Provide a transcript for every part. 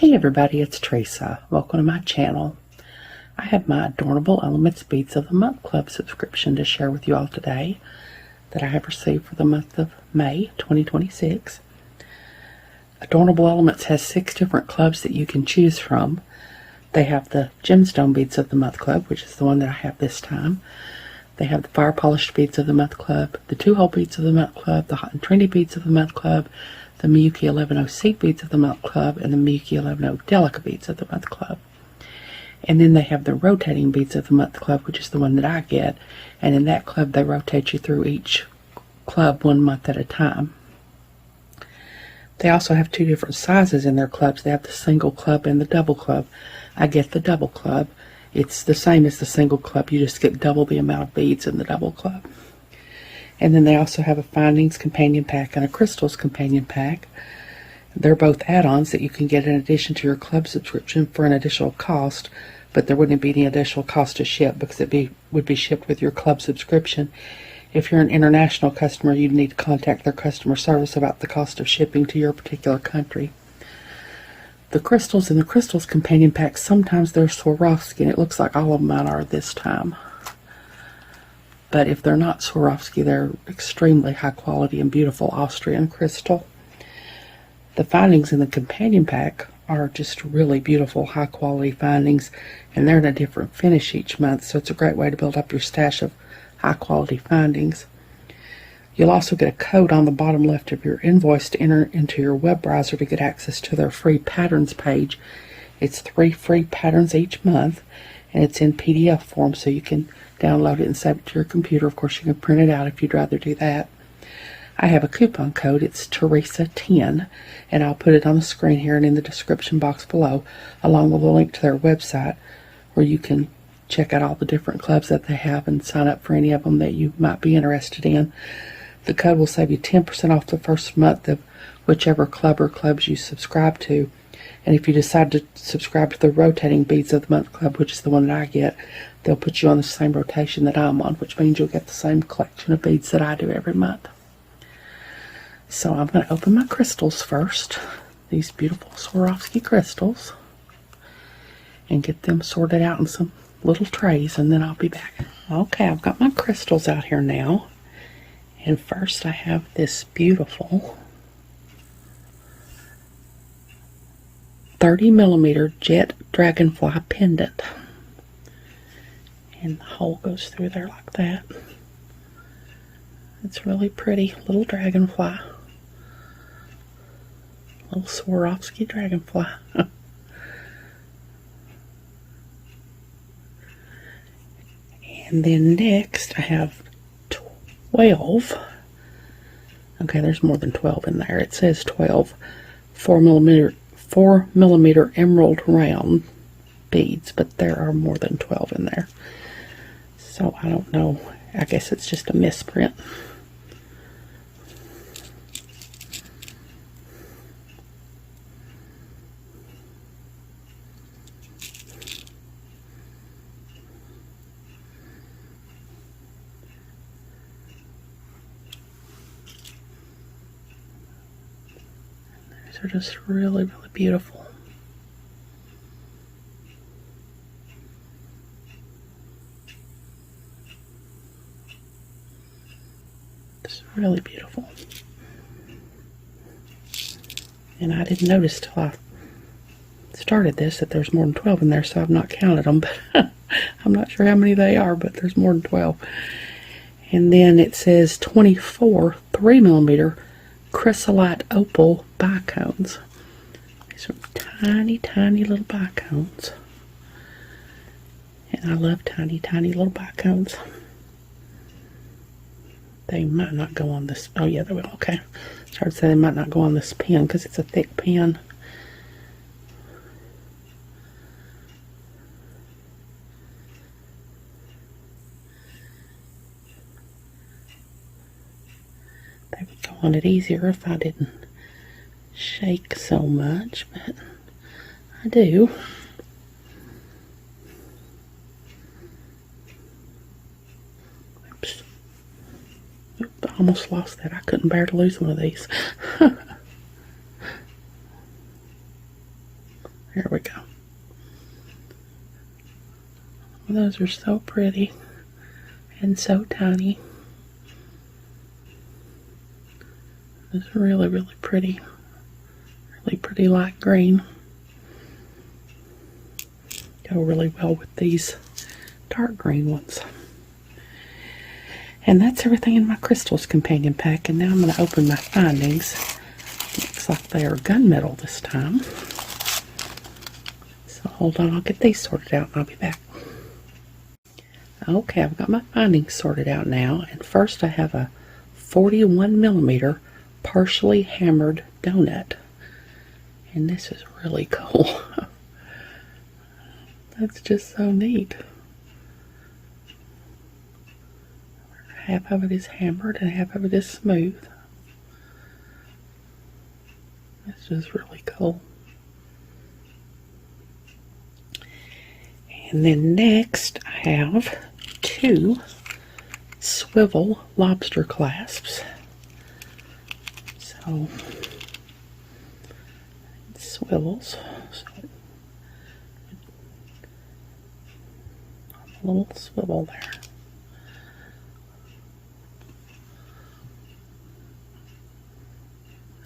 Hey everybody, it's Teresa. Welcome to my channel. I have my Adornable Elements Beads of the Month Club subscription to share with you all today that I have received for the month of May 2026. Adornable Elements has 6 different clubs that you can choose from. They have the Gemstone Beads of the Month Club, which is the one that I have this time. They have the Fire Polished Beads of the Month Club, the 2-Hole Beads of the Month Club, the Hot and Trendy Beads of the Month Club, the Miyuki 11-0 Seed Beads of the Month Club, and the Miyuki 11-0 Delica Beads of the Month Club. And then they have the Rotating Beads of the Month Club, which is the one that I get. And in that club, they rotate you through each club 1 month at a time. They also have 2 different sizes in their clubs. They have the single club and the double club. I get the double club. It's the same as the single club. You just get double the amount of beads in the double club. And then they also have a Findings Companion Pack and a Crystals Companion Pack. They're both add-ons that you can get in addition to your club subscription for an additional cost, but there wouldn't be any additional cost to ship because it would be shipped with your club subscription. If you're an international customer, you'd need to contact their customer service about the cost of shipping to your particular country. The crystals in the Crystals Companion Pack, sometimes they're Swarovski, and it looks like all of mine are this time. But if they're not Swarovski, they're extremely high quality and beautiful Austrian crystal. The findings in the Companion Pack are just really beautiful, high quality findings, and they're in a different finish each month, so it's a great way to build up your stash of high quality findings. You'll also get a code on the bottom left of your invoice to enter into your web browser to get access to their free patterns page. It's 3 free patterns each month, and it's in PDF form, so you can download it and save it to your computer. Of course, you can print it out if you'd rather do that. I have a coupon code. It's Teresa10, and I'll put it on the screen here and in the description box below, along with a link to their website where you can check out all the different clubs that they have and sign up for any of them that you might be interested in. The code will save you 10% off the first month of whichever club or clubs you subscribe to. And if you decide to subscribe to the Rotating Beads of the Month Club, which is the one that I get, they'll put you on the same rotation that I'm on, which means you'll get the same collection of beads that I do every month. So I'm going to open my crystals first, these beautiful Swarovski crystals, and get them sorted out in some little trays, and then I'll be back. Okay, I've got my crystals out here now, and first I have this beautiful 30mm jet dragonfly pendant, and the hole goes through there like that. It's really pretty, little dragonfly, little Swarovski dragonfly. And then next I have 12. Okay, there's more than 12 in there. It says 12 4mm emerald round beads, but there are more than 12 in there. So I don't know. I guess it's just a misprint. These are just really, really beautiful. It's really beautiful. And I didn't notice till I started this that there's more than 12 in there, so I've not counted them, but I'm not sure how many they are, but there's more than 12. And then it says 24 3mm chrysolite opal bicones. These are tiny, tiny little bicones. And I love tiny, tiny little bicones. They might not go on this. Oh, yeah, they will. Okay. I would say they might not go on this pen because it's a thick pen. They would go on it easier if I didn't shake so much, but I do. Oops. I almost lost that. I couldn't bear to lose one of these. Here we go. Those are so pretty and so tiny. It's really, really pretty. Really pretty light green. Go really well with these dark green ones. And that's everything in my crystals companion pack. And now I'm going to open my findings. Looks like they are gunmetal this time. So hold on, I'll get these sorted out and I'll be back. Okay, I've got my findings sorted out now. And first I have a 41mm partially hammered donut. And this is really cool. That's just so neat. Half of it is hammered and half of it is smooth. It's just really cool. And then next I have 2 swivel lobster clasps. So it swivels. So a little swivel there.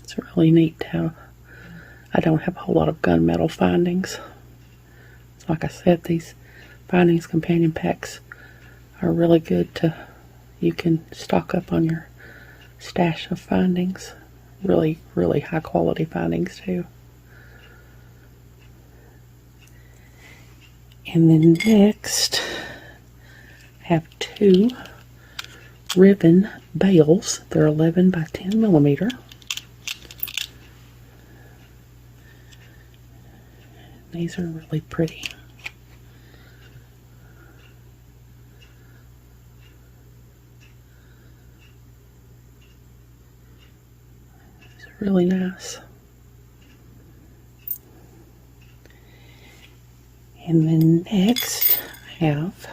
It's really neat to have. I don't have a whole lot of gunmetal findings. Like I said, these findings companion packs are really good to, you can stock up on your stash of findings. Really, really high quality findings too. And then next, I have 2 ribbon bales. They're 11 by 10mm. These are really pretty. These are really nice. And then next I have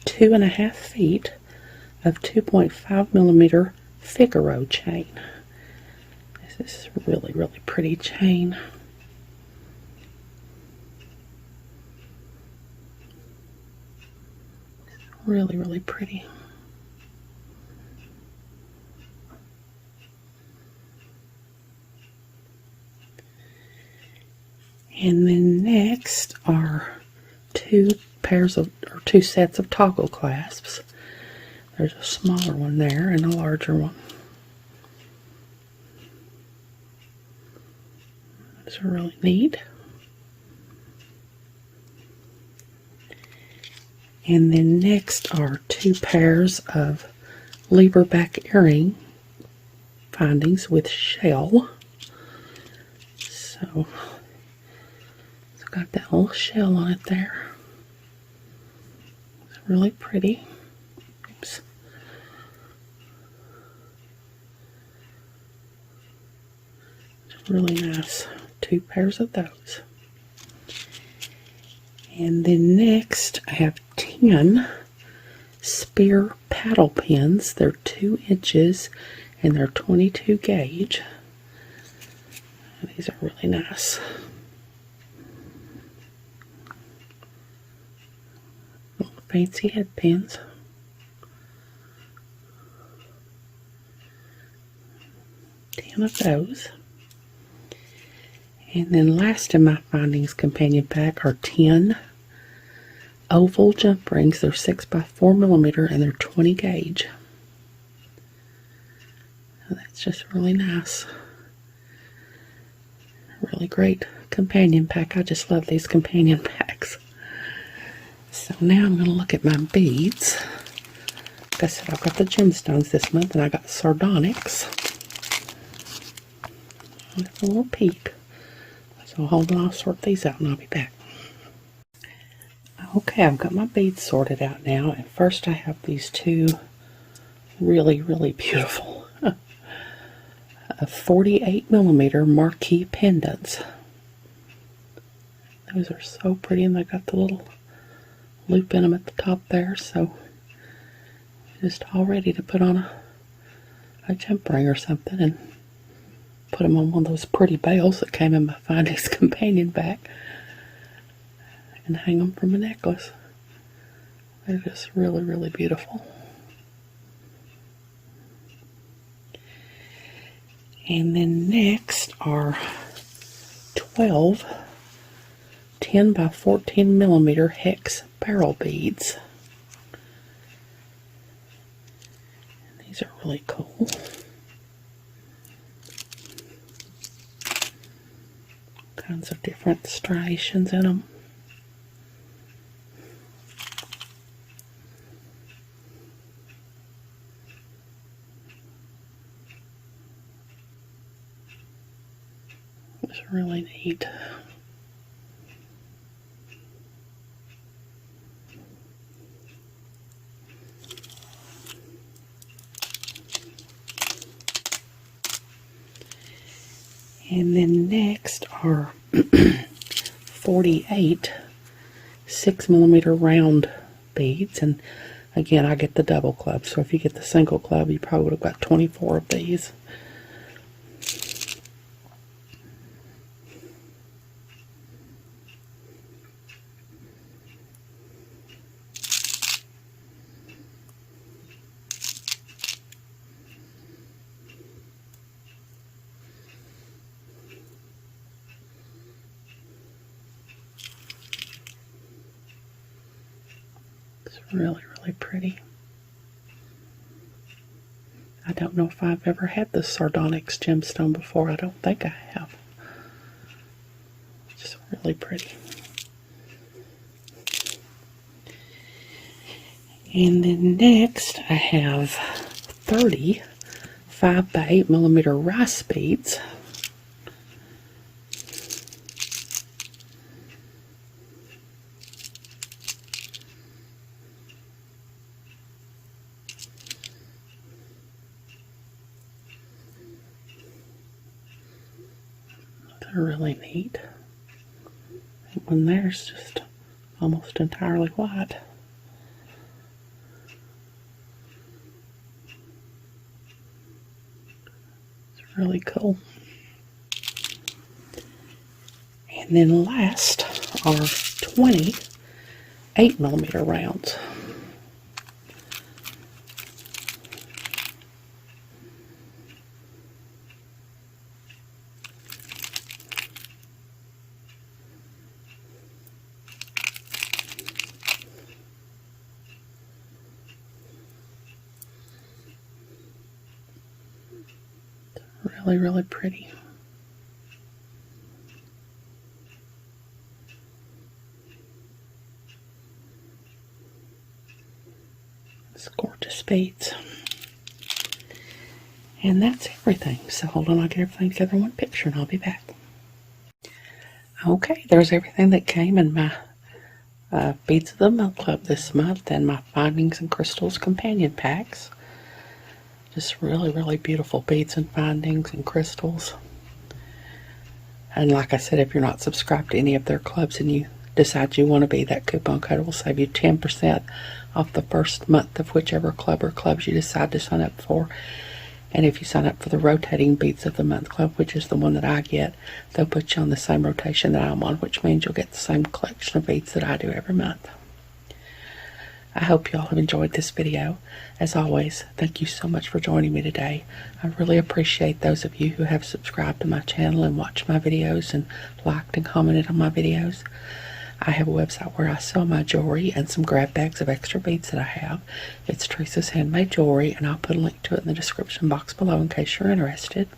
2.5 feet of 2.5mm Figaro chain. This is really, really pretty chain. Really, really pretty. And then next are 2 sets of toggle clasps. There's a smaller one there and a larger one. These are really neat. And then next are 2 pairs of lever back earring findings with shell. So it's got that little shell on it there. It's really pretty. Oops. It's really nice. 2 pairs of those. And then next I have 10 spear paddle pins. They're 2 inches and they're 22 gauge. These are really nice. Little fancy head pins. Of those. And then last in my findings companion pack are 10 oval jump rings. They're 6 by 4mm and they're 20 gauge. So that's just really nice. Really great companion pack. I just love these companion packs. So now I'm going to look at my beads. Like I said, I've got the gemstones this month and I got Sardonyx. Just a little peek. So hold on, I'll sort these out and I'll be back. Okay, I've got my beads sorted out now. And first I have these 2 really, really beautiful 48mm marquee pendants. Those are so pretty and they got the little loop in them at the top there. So just all ready to put on a jump ring or something. And put them on one of those pretty bells that came in my Findings companion pack and hang them from a necklace. They're just really, really beautiful. And then next are 12 10 by 14 millimeter hex barrel beads. And these are really cool. Kinds of different striations in them. It's really neat. And then next are 48 6mm round beads. And again, I get the double club. So if you get the single club, you probably would have got 24 of these. Really, really pretty. I don't know if I've ever had the Sardonyx gemstone before. I don't think I have. Just really pretty. And then next I have 30 5 by 8mm rice beads. They're really neat. That one there's just almost entirely white. It's really cool. And then last are 20 8mm rounds. Really, really pretty. It's gorgeous beads. And that's everything. So hold on, I'll get everything together in one picture and I'll be back. Okay, there's everything that came in my Beads of the Month Club this month and my Findings and Crystals companion packs. Just really, really beautiful beads and findings and crystals. And like I said, if you're not subscribed to any of their clubs and you decide you want to be, that coupon code will save you 10% off the first month of whichever club or clubs you decide to sign up for. And if you sign up for the rotating Beads of the Month Club, which is the one that I get, they'll put you on the same rotation that I'm on, which means you'll get the same collection of beads that I do every month. I hope you all have enjoyed this video. As always, thank you so much for joining me today. I really appreciate those of you who have subscribed to my channel and watched my videos and liked and commented on my videos. I have a website where I sell my jewelry and some grab bags of extra beads that I have. It's Teresa's Handmade Jewelry, and I'll put a link to it in the description box below in case you're interested.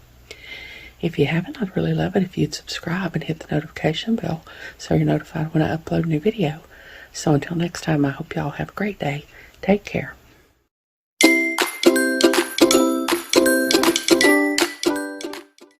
If you haven't, I'd really love it if you'd subscribe and hit the notification bell so you're notified when I upload a new video. So until next time, I hope y'all have a great day. Take care.